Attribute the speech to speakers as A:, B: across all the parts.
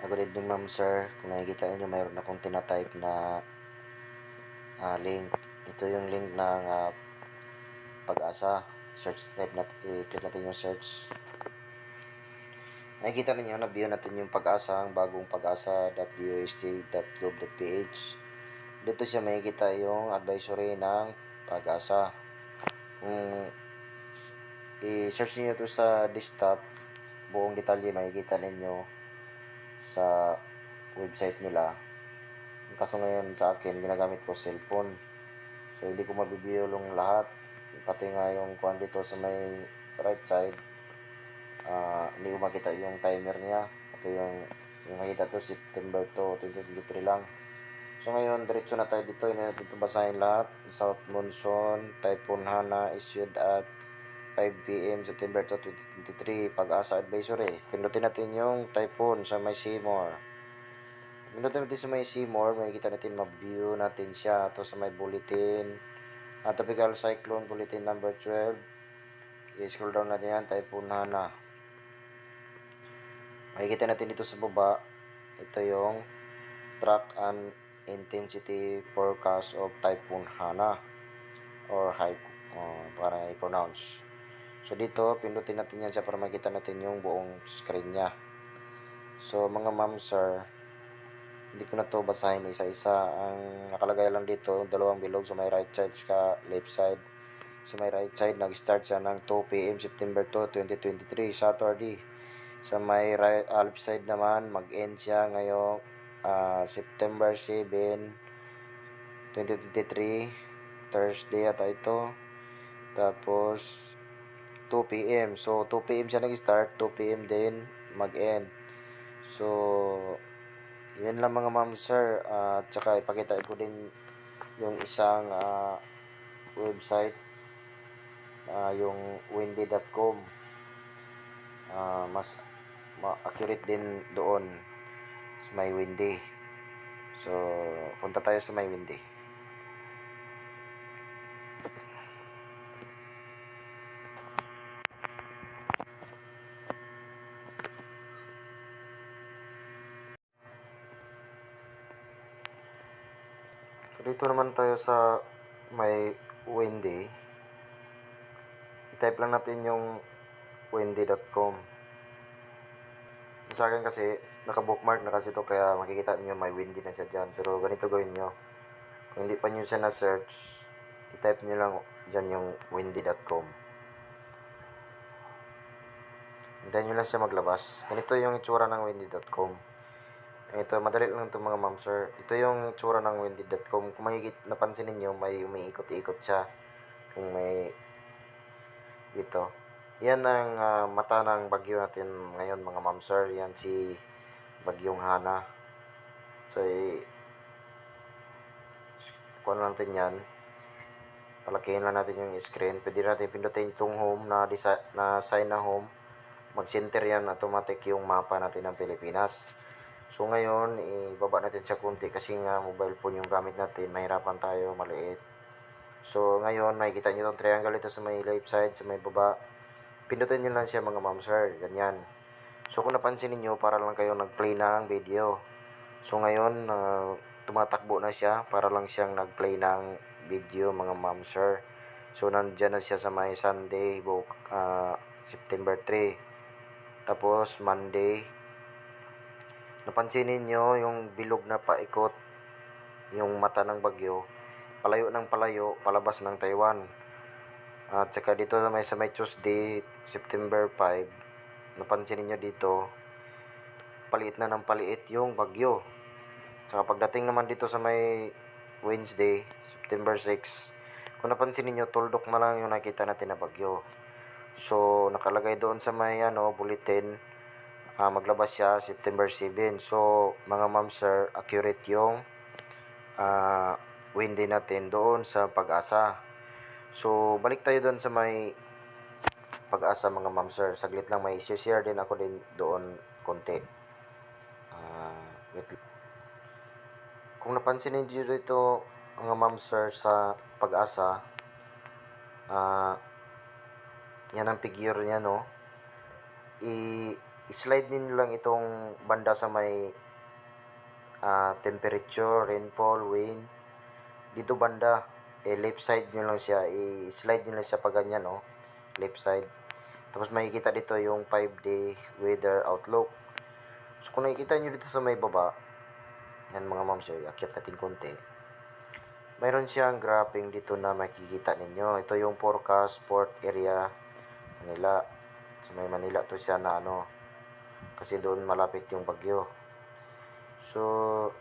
A: Good evening, ma'am, sir. Kung nakikita niyo, mayroon akong tinatype na link. Ito yung link ng Pag-asa. Search type natin, i-click natin yung search. Nakikita niyo, na-view natin yung Pag-asa, ang bagong pag-asa.dost.gov.ph. Dito siya makikita yung advisory ng Pag-asa. Kung i-search niyo to sa desktop, buong detalye makikita ninyo sa website nila. Kaso ngayon sa akin, ginagamit ko cellphone. So, hindi ko mabibigyo yung lahat. Pati nga yung kuhan dito sa may right side, hindi ko makita yung timer niya. Ito yung makita to, September to 2023 lang. So, ngayon, diretso na tayo dito. Hindi natin ito basahin lahat. South Monsoon, Typhoon Hana issued at 5 p.m. September 2, 2023. Pag-asa advisory. Pindutin natin yung typhoon sa may Seymour. Pindutin natin sa may Seymour. Makikita natin, ma-view natin siya. Ito sa may bulletin. Tropical Cyclone Bulletin number 12. I-scroll down natin yan. Typhoon Hana. Makikita natin dito sa baba. Ito yung track and intensity forecast of Typhoon Hana or para i-pronounce. So dito, pindutin natin yan siya para makita natin yung buong screen niya. So mga ma'am, sir, hindi ko na to basahin isa-isa. Ang nakalagay lang dito, dalawang bilog sa may right side ka left side. Sa may right side, nag-start siya ng 2 p.m. September 2, 2023, Saturday. Sa may left side naman, mag-end siya ngayong September 7, 2023, Thursday ata ito. Tapos, 2 p.m. So, 2 p.m. siya nag-start, 2 p.m. din mag-end. So, yan lang mga ma'am, sir. At saka ipakita ko din yung isang website, yung windy.com. Mas accurate din doon sa may windy. So, punta tayo sa may windy. So, dito naman tayo sa may windy. I-type lang natin yung windy.com. Sa akin kasi, naka-bookmark na kasi ito, kaya makikita niyo may windy na siya dyan. Pero ganito gawin nyo. Kung hindi pa nyo siya na-search, i-type nyo lang dyan yung windy.com. Hintayin nyo lang siya maglabas. Ganito yung itsura ng windy.com. Ito, madali lang ito mga ma'am, sir. Ito yung itsura ng windy.com. Kung napansin ninyo, may umiikot-ikot siya. Kung may dito. Yan ang mata ng bagyo natin ngayon mga ma'am, sir. Yan si Bagyong Hana. So, kuha natin yan. Palakihin lang natin yung screen. Pwede natin pindutin itong home na sign na home. Mag-center yan automatic yung mapa natin ng Pilipinas. So ngayon, ibaba natin siya kunti kasi nga mobile phone yung gamit natin. Mahirapan tayo, maliit. So ngayon, makikita nyo itong triangle ito sa may left side, sa may baba. Pindutin nyo lang siya mga ma'am, sir. Ganyan. So kung napansin niyo, para lang kayo nag-play ng video. So ngayon, tumatakbo na siya para lang siyang nag-play ng video mga ma'am, sir. So nandyan na siya sa may Sunday, September 3. Tapos Monday, napansin niyo yung bilog na paikot, yung mata ng bagyo, palayo ng palayo, palabas ng Taiwan. At saka dito sa may Tuesday, September 5, napansin niyo dito, paliit na ng paliit yung bagyo. Saka pagdating naman dito sa may Wednesday, September 6, kung napansin niyo, tuldok na lang yung nakita natin na bagyo. So, nakalagay doon sa may bulletin, maglabas siya September 7. So, mga ma'am, sir, accurate yung windy natin doon sa Pag-asa. So, balik tayo doon sa may Pag-asa mga ma'am, sir. Saglit lang, may share din ako din doon konti. Kung napansin niyo dito mga ma'am, sir, sa Pag-asa, yan ang figure niya, no? slide ninyo lang itong banda sa may temperature, rainfall, wind. Dito banda, left side nyo lang siya, i-slide nyo lang siya pa ganyan, left side. Tapos makikita dito yung 5-day weather outlook. So kung nakikita nyo dito sa may baba, yan mga ma'am sir, akyat natin konti. Mayroon siyang graphing dito na makikita ninyo. Ito yung forecast, port area, Manila. So may Manila to siya na kasi doon malapit yung bagyo. So,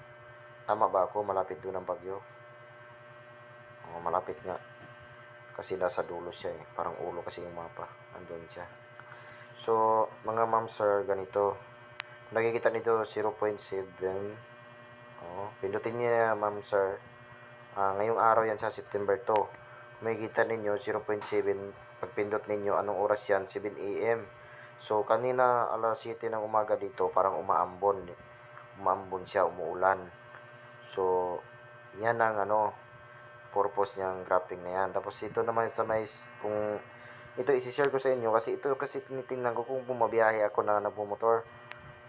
A: tama ba ako? Malapit doon ang bagyo? Malapit nga. Kasi nasa dulo siya Parang ulo kasi yung mapa. Andun siya. So, mga ma'am sir, ganito. Kung nakikita nito, 0.7. Pindutin niyo na ma'am sir. Ngayong araw yan sa September 2. Kung makikita ninyo, 0.7. Pagpindot ninyo, anong oras yan? 7 AM. So, kanina alas 7 ng umaga dito, parang umaambon siya, umuulan. So, yan ang purpose niyang graphing na yan. Tapos ito naman sa may, kung ito isi-share ko sa inyo kasi ito kasi tinitingnan ko kung bumabiyahe ako na nagmumotor.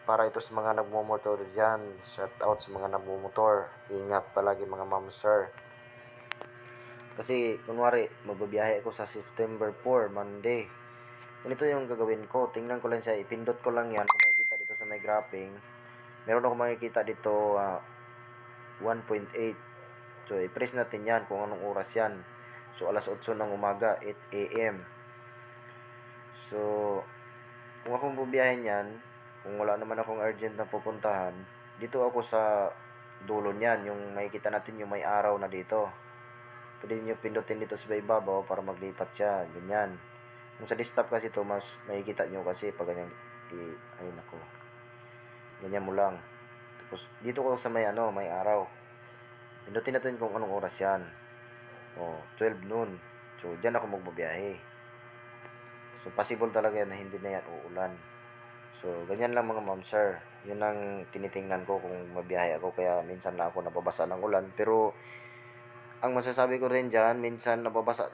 A: Para ito sa mga nagmumotor dyan, shout out sa mga nagmumotor. Ingat palagi mga ma'am sir. Kasi kunwari magbabiyahe ako sa September 4, Monday. Ganito yung gagawin ko. Tingnan ko lang siya, ipindot ko lang yan. Kung makikita dito sa may graphing, meron ako makikita dito 1.8. So i-press natin yan kung anong oras yan. So alas 8 ng umaga, 8 AM. So kung akong bubiyahin yan, kung wala naman akong urgent na pupuntahan, dito ako sa dulo niyan, yung makikita natin yung may araw na dito. Pwede nyo pindutin dito sa ibabaw para maglipat siya, ganyan. Kung sa desktop kasi ito, mas makikita nyo kasi pag ganyan, ayun ako. Ganyan mo lang. Tapos dito ko sa may may araw. Pindutin natin kung anong oras yan. 12 noon. So diyan ako magbabiyahe. So possible talaga yan na hindi na yan uulan. So ganyan lang mga ma'am sir. Yun ang tinitingnan ko kung mabiyahe ako, kaya minsan lang ako nababasa ng ulan. Pero ang masasabi ko rin dyan, minsan nababasa,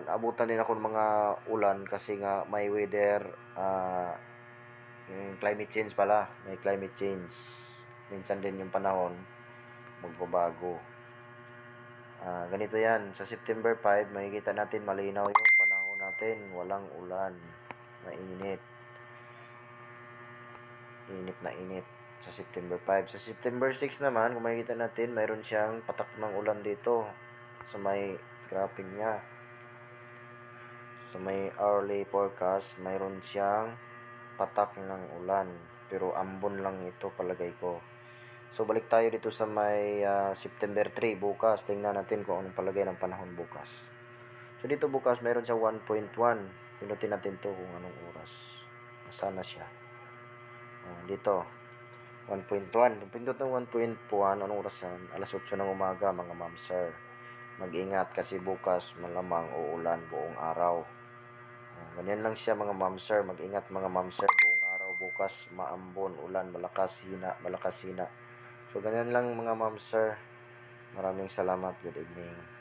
A: naabutan din ako ng mga ulan kasi nga may weather, climate change pala, may climate change. Minsan din yung panahon magbabago. Ganito yan, sa September 5, makikita natin malinaw yung panahon natin, walang ulan, mainit. Init na init sa September 5. Sa September 6 naman, kung makikita natin, mayroon siyang patak ng ulan dito sa may graphing niya. Sa may hourly forecast, mayroon siyang patak ng ulan. Pero ambon lang ito palagay ko. So balik tayo dito sa may September 3 bukas. Tingnan natin kung anong palagay ng panahon bukas. So dito bukas, mayroon siya 1.1. Pinutin natin to kung anong oras. Nasaan na siya? Dito 1.1. Pindot ng 1.1, anong oras yan? Alas 8 ng umaga mga ma'am sir. Mag-ingat kasi bukas malamang uulan buong araw. Ganyan lang siya mga ma'am sir. Mag-ingat mga ma'am sir, buong araw bukas maambon, ulan, malakas, hina. So ganyan lang mga ma'am sir. Maraming salamat. Good evening.